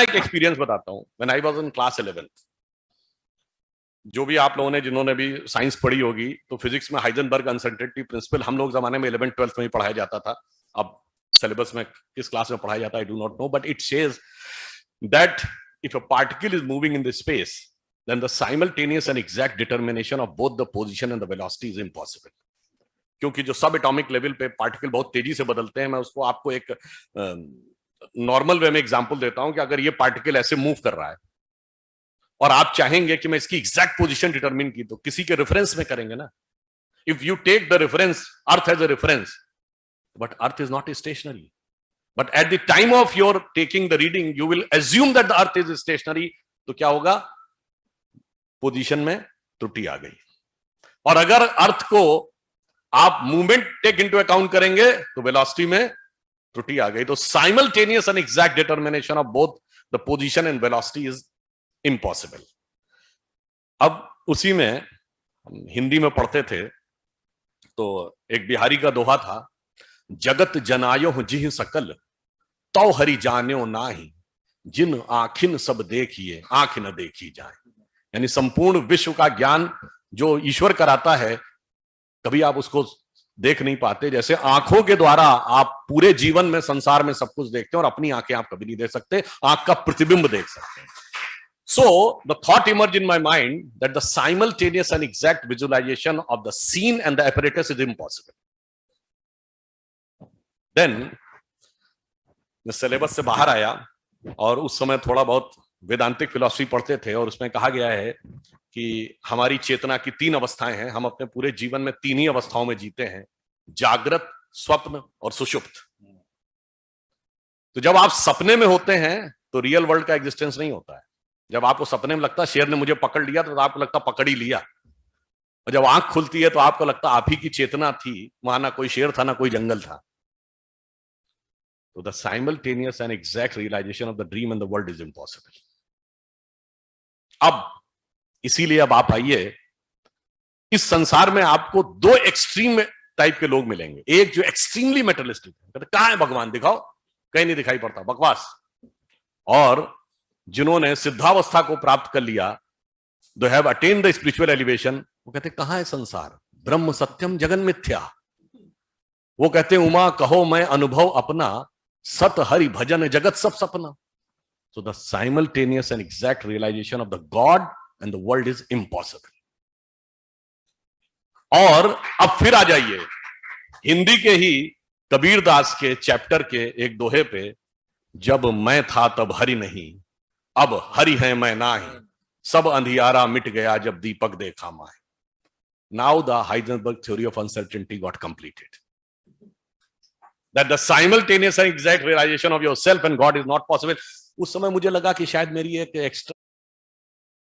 एक एक्सपीरियंस बताता हूं। When I was in class 11, जो भी आप लोगों ने जिन्होंने भी साइंस पढ़ी होगी, तो फिजिक्स में हाइजेनबर्ग अनसर्टेनिटी प्रिंसिपल हम लोग जमाने में 11th 12th में ही पढ़ाया जाता था। अब सिलेबस में किस क्लास में पढ़ाया जाता है I do not know, but it says that if a particle is moving in the space, then the simultaneous and exact determination of both the position and the velocity is impossible. क्योंकि जो सब atomic level पे particle बहुत तेजी से बदलते हैं, मैं उसको आपको एक नॉर्मल वे में एग्जांपल देता हूं कि अगर ये पार्टिकल ऐसे मूव कर रहा है और आप चाहेंगे कि मैं इसकी एग्जैक्ट पोजीशन डिटरमिन की, तो किसी के रेफरेंस में करेंगे ना। If you take the reference earth as a reference, but earth is not stationary, but at the time of your taking the reading you will assume that the earth is stationary, तो क्या होगा, position में त्रुटि आ गई। और अगर अर्थ को आप मूवमेंट टेक इनटू अकाउंट करेंगे तो वेलोसिटी में त्रुटि आ गई। तो simultaneous and exact determination of both the position and velocity is impossible. अब उसी में हम हिंदी में पढ़ते थे तो एक बिहारी का दोहा था, जगत जनायो जिह सकल तो हरि जान्यो नाही, जिन आखिन सब देखिए आंख न देखी जाए। यानी संपूर्ण विश्व का ज्ञान जो ईश्वर कराता है, कभी आप उसको देख नहीं पाते। जैसे आंखों के द्वारा आप पूरे जीवन में संसार में सब कुछ देखते हैं और अपनी आंखें आप कभी नहीं देख सकते, आंख का प्रतिबिंब देख सकते हैं। So the thought emerged in my mind that the simultaneous and exact visualization of the scene and the apparatus is impossible. Then मैं सिलेबस से बाहर आया और उस समय थोड़ा बहुत वेदांतिक फिलॉसफी पढ़ते थे, और उसमें कहा गया है कि हमारी चेतना की 3 अवस्थाएं हैं। हम अपने पूरे जीवन में 3 ही अवस्थाओं में जीते हैं, जागृत, स्वप्न और सुषुप्त। तो जब आप सपने में होते हैं तो रियल वर्ल्ड का एग्जिस्टेंस नहीं होता है। जब आपको सपने में लगता है शेर ने मुझे पकड़ लिया, तो आपको लगता पकड़ ही लिया। और जब आंख खुलती है तो आपको लगता आप ही की चेतना थी, वहां ना कोई शेर था ना कोई जंगल था। तो the simultaneous and exact realisation of the dream and the world is impossible. अब इसीलिए अब आप आइए, इस संसार में आपको 2 एक्सट्रीम टाइप के लोग मिलेंगे। एक जो एक्सट्रीमली मेटलिस्टिक है, कहां है भगवान, दिखाओ, कहीं नहीं दिखाई पड़ता, बकवास। और जिन्होंने सिद्धावस्था को प्राप्त कर लिया, they have attend the spiritual elevation, वो कहते कहां है संसार, ब्रह्म सत्यम जगन मिथ्या। वो कहते उमा कहो मैं अनुभव अपना, सत हरि भजन जगत सब सपना। So the simultaneous and exact realization of the God and the world is impossible. और अब फिर आ जाइए हिंदी के ही कबीर दास के चैप्टर के एक दोहे पे, जब मैं था तब हरि नहीं, अब हरि है मैं नाही, सब अंधियारा मिट गया जब दीपक देखा माए। Now the Heisenberg theory of uncertainty got completed. That the simultaneous and exact realization of yourself and God is not possible. उस समय मुझे लगा कि शायद मेरी एक